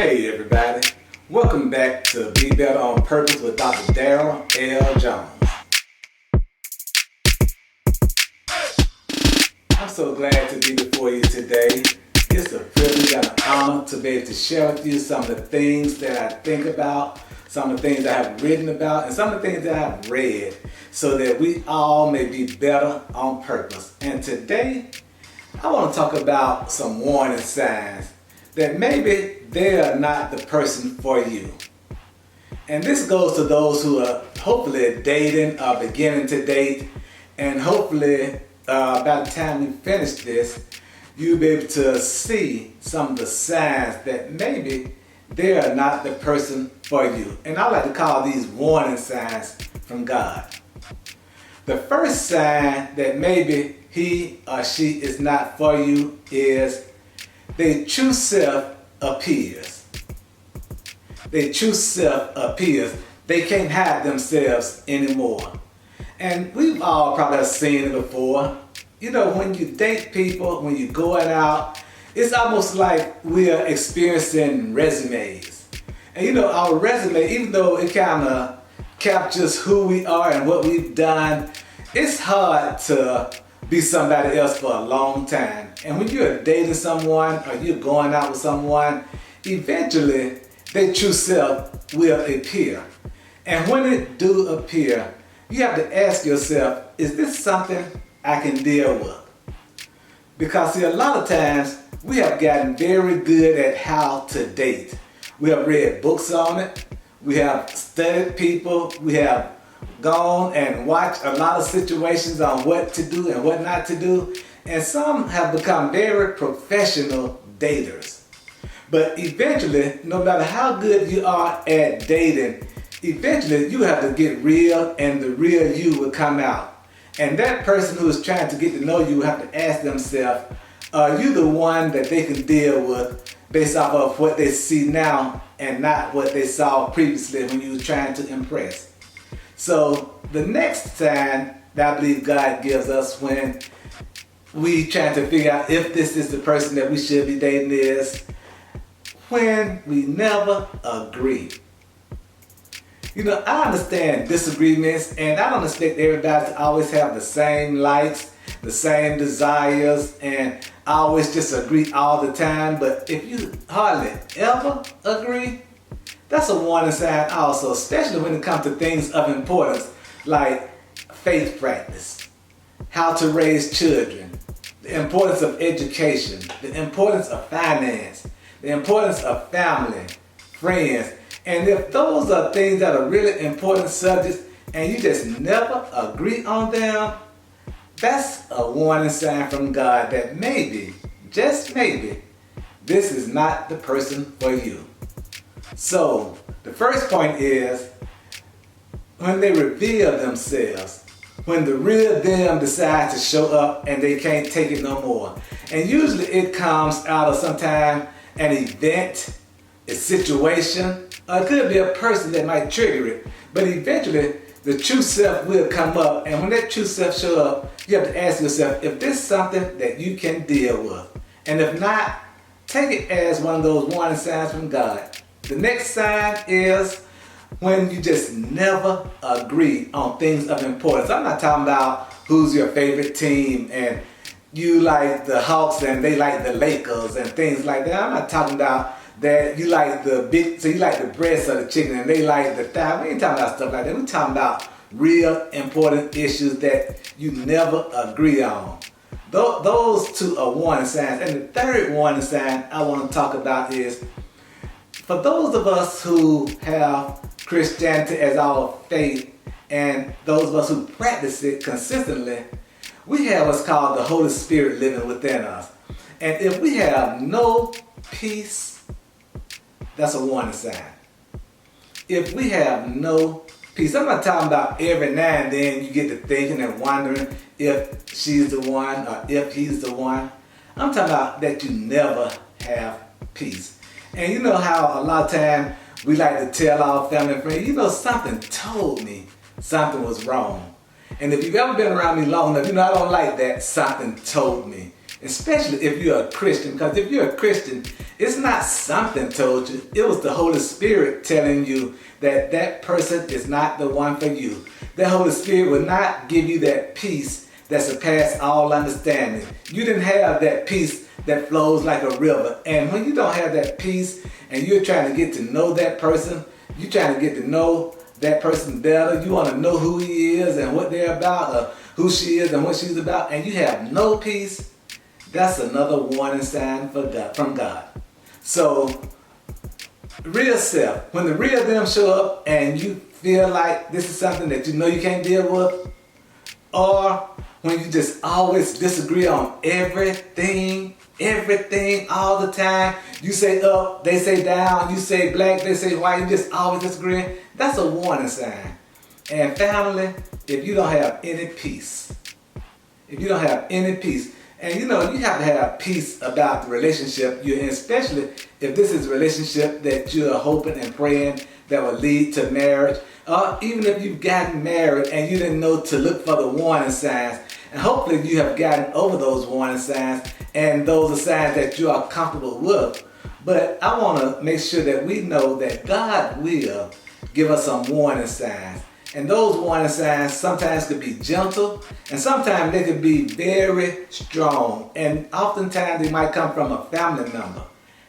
Hey everybody, welcome back to Be Better on Purpose with Dr. Darryl L. Jones. I'm so glad to be before you today. It's a privilege and an honor to be able to share with you some of the things that I think about, some of the things I have written about, and some of the things that I've read so that we all may be better on purpose. And today, I want to talk about some warning signs that maybe they are not the person for you. And this goes to those who are hopefully dating or beginning to date, and hopefully by the time we finish this, you'll be able to see some of the signs that maybe they are not the person for you. And I like to call these warning signs from God. The first sign that maybe he or she is not for you is their true self appears. Their true self appears. They can't hide themselves anymore. And we've all probably seen it before. You know, when you date people, when you're going out, it's almost like we are experiencing resumes. And you know, our resume, even though it kind of captures who we are and what we've done, it's hard to be somebody else for a long time. And when you're dating someone or you're going out with someone, eventually their true self will appear. And when it do appear, you have to ask yourself, is this something I can deal with? Because see, a lot of times we have gotten very good at how to date. We have read books on it. We have studied people. We have gone and watched a lot of situations on what to do and what not to do. And some have become very professional daters. But eventually, no matter how good you are at dating, eventually you have to get real and the real you will come out. And that person who is trying to get to know you will have to ask themselves, are you the one that they can deal with based off of what they see now and not what they saw previously when you were trying to impress? So the next sign that I believe God gives us when we trying to figure out if this is the person that we should be dating is when we never agree. You know, I understand disagreements, and I don't expect everybody to always have the same likes, the same desires, and always just agree all the time. But if you hardly ever agree, that's a warning sign also, especially when it comes to things of importance like faith practice, how to raise children, the importance of education, the importance of finance, the importance of family, friends. And if those are things that are really important subjects and you just never agree on them, that's a warning sign from God that maybe, just maybe, this is not the person for you. So, the first point is when they reveal themselves, when the real them decides to show up and they can't take it no more. And usually it comes out of sometime an event, a situation, or it could be a person that might trigger it. But eventually the true self will come up, and when that true self show up, you have to ask yourself if this is something that you can deal with. And if not, take it as one of those warning signs from God. The next sign is when you just never agree on things of importance. I'm not talking about who's your favorite team and you like the Hawks and they like the Lakers and things like that. I'm not talking about that you like you like the breast of the chicken and they like the thigh. We ain't talking about stuff like that. We're talking about real important issues that you never agree on. Those two are warning signs. And the third warning sign I want to talk about is for those of us who have Christianity as our faith and those of us who practice it consistently, we have what's called the Holy Spirit living within us. And if we have no peace, that's a warning sign. If we have no peace, I'm not talking about every now and then you get to thinking and wondering if she's the one or if he's the one. I'm talking about that you never have peace. And you know how a lot of time we like to tell our family and friends, you know, something told me something was wrong. And if you've ever been around me long enough, you know I don't like that something told me. especially if you're a Christian. Because if you're a Christian, it's not something told you. It was the Holy Spirit telling you that that person is not the one for you. The Holy Spirit will not give you that peace that surpasses all understanding. You didn't have that peace that flows like a river. And when you don't have that peace and you're trying to get to know that person, you're trying to get to know that person better, you want to know who he is and what they're about, or who she is and what she's about, and you have no peace, that's another warning sign from God. So, real self, when the real them show up and you feel like this is something that you know you can't deal with, or when you just always disagree on everything all the time, you say up, they say down, you say black, they say white, you just always disagreeing, that's a warning sign. And family, if you don't have any peace, and you have to have peace about the relationship you're in, especially if this is a relationship that you're hoping and praying that will lead to marriage, or even if you've gotten married and you didn't know to look for the warning signs, and hopefully you have gotten over those warning signs, and those are signs that you are comfortable with. But I want to make sure that we know that God will give us some warning signs. And those warning signs sometimes could be gentle, and sometimes they could be very strong. And oftentimes they might come from a family member,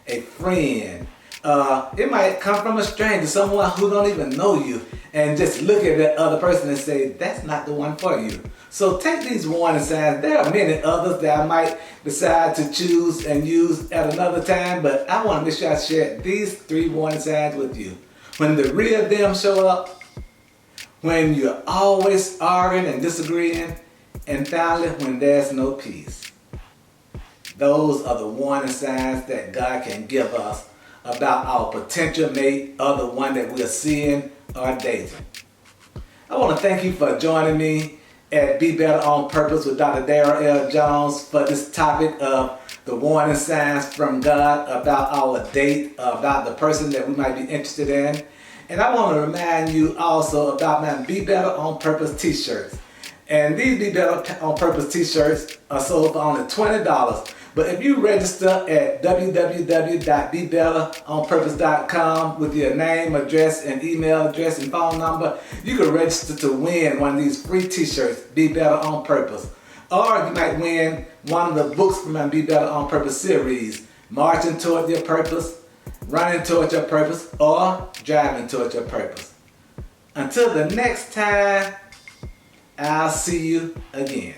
a friend. It might come from a stranger, someone who don't even know you, and just look at that other person and say, that's not the one for you. So take these warning signs. There are many others that I might decide to choose and use at another time, but I want to make sure I share these 3 warning signs with you. When the real them show up, when you're always arguing and disagreeing, and finally, when there's no peace. Those are the warning signs that God can give us about our potential mate or the one that we're seeing or dating. I want to thank you for joining me at Be Better on Purpose with Dr. Darryl L. Jones for this topic of the warning signs from God about our date, about the person that we might be interested in. And I want to remind you also about my Be Better on Purpose t-shirts. And these Be Better on Purpose t-shirts are sold for only $20. But if you register at www.bebetteronpurpose.com with your name, address, and email address and phone number, you can register to win one of these free t-shirts, Be Better on Purpose. Or you might win one of the books from my Be Better on Purpose series, Marching Toward Your Purpose, Running Toward Your Purpose, or Driving Toward Your Purpose. Until the next time, I'll see you again.